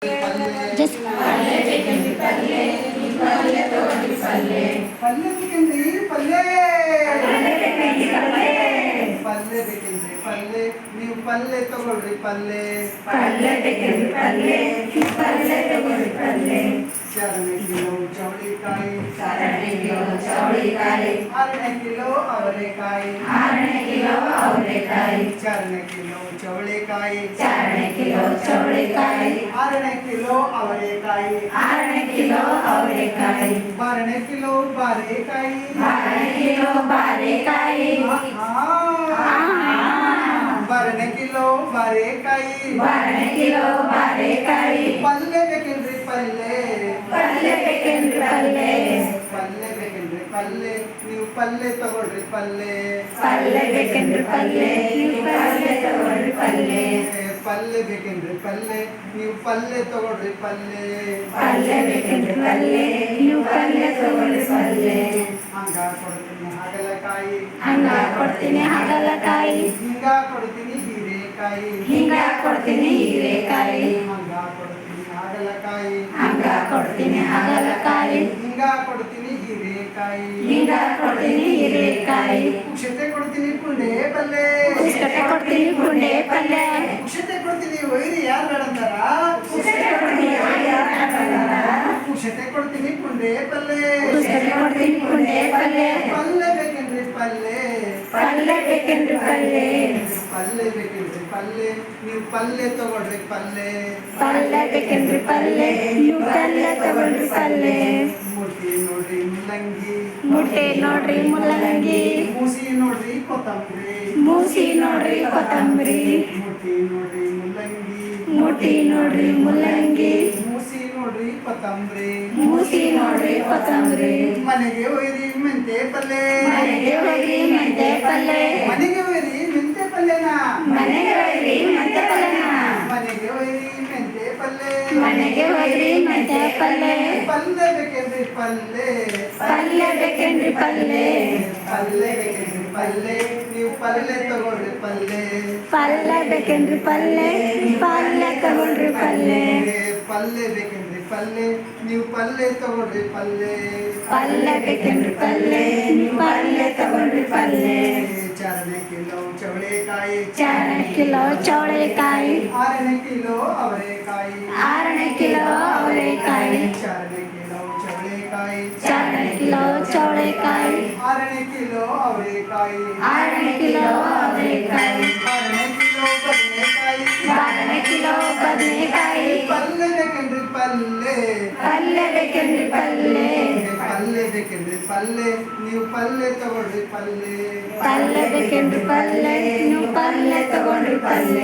Just ಪಲ್ಲೆ ಬೇಕಂದ್ರೆ ಪಲ್ಲೆ ತಗೊಳ್ಳಿ ಪಲ್ಲೆ ಬೇಕಂದ್ರೆ ಪಲ್ಲೆ ಪಲ್ಲೆ ಬೇಕಂದ್ರೆ ಪಲ್ಲೆ ನೀವು ಪಲ್ಲೆ ತಗೊಳ್ರಿ ಪಲ್ಲೆ ಪಲ್ಲೆ ಬೇಕಂದ್ರೆ ಪಲ್ಲೆ ತಗೊಳ್ಳಿ ಪಲ್ಲೆ ಚರಣೆ ಕಿಲೋ ಚೌಳಿಕಾಯಿ ಚೌಳಿಕಾಯಿ 6 ಕಿಲೋ ಅವರೆಕಾಯಿ 6 ಕಿಲೋ ಅವರೆಕಾಯಿ ಚರಣೆ ಕಿಲೋ ಚೌಳಿಕಾಯಿ 4 ಕಿಲೋ ಚೌಳಿಕಾಯಿ 6 ಕಿಲೋ ಅವರೆಕಾಯಿ 6 ಕಿಲೋ ಅವರೆಕಾಯಿ 12 ಕಿಲೋ ಬಾರೆಕಾಯಿ 12 ಕಿಲೋ ಬಾರೆಕಾಯಿ 12 ಕಿಲೋ ಬಾರೆಕಾಯಿ 12 ಕಿಲೋ ಬಾರೆಕಾಯಿ ಪಲ್ಲೆ ಬೇಕೇನ್ರಿ ಪಲ್ಲೆ ಬೇಕಂದ್ರೆ ಪಲ್ಲೆ ಬೇಕೇನ್ರಿ ಪಲ್ಲೆ ನೀವು ಪಲ್ಲೆ ತಗೊಳ್ರಿ ಪಲ್ಲೆ ಬೇಕಂದ್ರೆ ಪಲ್ಲೆ ತಗೊಳ್ಳಿ ಪಲ್ಲೆ ಪಲ್ಲೆ ಬೇಕೇನ್ರಿ ಪಲ್ಲೆ ನೀವು ಪಲ್ಲೆ ತಗೊಳ್ರಿ ಪಲ್ಲೆ ಬೇಕಂದ್ರೆ ಪಲ್ಲೆ ತಗೊಳ್ಳಿ ಪಲ್ಲೆ ಹಂಗ ಕೊಡ್ತೀನಿ ಹಾಗಲಕಾಯಿ ಕೊಡ್ತೀನಿ ಹಾಗಲಕಾಯಿ ಹಿಂಗ ಕೊಡ್ತೀನಿ ಹೀರೆಕಾಯಿ ಕೊಡ್ತೀನಿ ಹೀರೆಕಾಯಿ ಹಂಗ ಕೊಡ್ತೀನಿ ಹಾಗಲಕಾಯಿ ಕೊಡ್ತೀನಿ ಹಾಗಲಕಾಯಿ ಹಿಂಗ ಕೊಡ್ತೀನಿ ಹೀರೆಕಾಯಿ ಕೊಡ್ತೀನಿ ಹೀರೆಕಾಯಿ ಕುಕ್ಷತೆ ಕೊಡ್ತೀನಿ ಪುಂಡೆ ಪಲ್ಲೆ ಕೊಡ್ತೀನಿ ಪುಂಡೆ ಪಲ್ಯ ಕುಕ್ಷತೆ ಕೊಡ್ತೀನಿ ಒಯ್ರಿ ಯಾರು ಬೇಡಂತಾರ ಕುಕ್ಷತೆ ಕೊಡ್ತೀನಿ ಪುಂಡೆ ಪಲ್ಲೆ ಕೊಡ್ತೀನಿ ಪುಂಡೆ ಪಲ್ಯ ಪಲ್ಲೆ ಬೇಕೇನ್ರಿ ಪಲ್ಲೆ ಬೇಕಂದ್ರೆ ಪಲ್ಲೆ ಬೇಕೇನ್ರಿ ಪಲ್ಲೆ ನೀವು ಪಲ್ಲೆ ತಗೊಳ್ರಿ ಪಲ್ಲೆ ಬೇಕಂದ್ರೆ ಪಲ್ಯ ತಗೊಳ್ರಿ ಪಲ್ಯ ಮುಟ್ಟಿ ನೋಡ್ರಿ ಮುಲ್ಲಂಗಿ ಮುಟ್ಟೆ ನೋಡ್ರಿ ಮುಲ್ಲಂಗಿ ಮೂಸಿ ನೋಡ್ರಿ ಕೊತ್ತಂಬರಿ ಮೂಸಿ ನೋಡ್ರಿ ಕೊತ್ತಂಬರಿ ಮುಟ್ಟಿ ನೋಡ್ರಿ ಮುಲ್ಲಂಗಿ ಮುಟ್ಟಿ ನೋಡ್ರಿ ಮುಲ್ಲಂಗಿ ಮೂಸಿ ನೋಡ್ರಿ ಕೊತ್ತಂಬರಿ ಮೂಸಿ ನೋಡ್ರಿ ಕೊತ್ತಂಬರಿ ಮನೆಗೆ ಒಯ್ರಿ ಮೆಂತೆ ಪಲ್ಲೆ ಮನೆಗೆ ಹೋಗ್ರಿ ಮೆಂತೆ ಪಲ್ಯ ಮನೆಗೆ ಒಯ್ರಿ ಮೆಂತೆ ಪಲ್ಲೆನ ಮನೆಗೆ ಹೋಗ್ರಿ ಮೆಂತೆ ಪಲ್ಯನ ಮನೆಗೆ ಒಯ್ರಿ ಮೆಂತೆ ಪಲ್ಲೆ ಮನೆಗೆ ಹೋಗ್ರಿ ಮೆಂತೆ ಪಲ್ಯ ಪಲ್ಲೆ ಬೇಕೇನ್ರಿ ಪಲ್ಲೆ ಬೇಕಂದ್ರೆ ಪಲ್ಲೆ ಬೇಕೇನ್ರಿ ಪಲ್ಲೆ ನೀವು ಪಲ್ಲೆ ತಗೊಳ್ರಿ ಪಲ್ಲೆ ಬೇಕಂದ್ರೆ ಪಲ್ಯ ತಗೊಳ್ರಿ ಪಲ್ಯ ಪಲ್ಲೆ ಬೇಕೇನ್ರಿ ಪಲ್ಲೆ ನೀವು ಪಲ್ಲೆ ತಗೊಳ್ರಿ ಪಲ್ಲೆ ಬೇಕಂದ್ರೆ ಪಲ್ಯ ತಗೊಳ್ರಿ ಪಲ್ಯ 4 ಕಿಲೋ ಚೌಳೆಕಾಯಿ 4 ಕಿಲೋ ಚೌಳೆಕಾಯಿ 6 ಕಿಲೋ ಅವರೆಕಾಯಿ 6 ಕಿಲೋ ಅವರೆಕಾಯಿ 4 ಕಿಲೋ ಚೌಳೆಕಾಯಿ 4 ಕಿಲೋ ಚೌಳೆಕಾಯಿ 6 ಕಿಲೋ ಅವರೆಕಾಯಿ 6 ಕಿಲೋ ಅವರೆಕಾಯಿ 6 ಕಿಲೋ ಬದನೆಕಾಯಿ 12 ಕಿಲೋ ಬದನೆಕಾಯಿ ಪಲ್ಲೆ ಬೇಕೇನ್ರಿ ಪಲ್ಲೆ ಬೇಕಂದ್ರೆ ಪಲ್ಲೆ ಬೇಕೇನ್ರಿ ಪಲ್ಲೆ ನೀವು ಪಲ್ಲೆ ತಗೊಳ್ರಿ ಪಲ್ಲೆ ಬೇಕಂದ್ರೆ ನೀವು ಪಲ್ಯ ತಗೊಳ್ರಿ ಪಲ್ಯ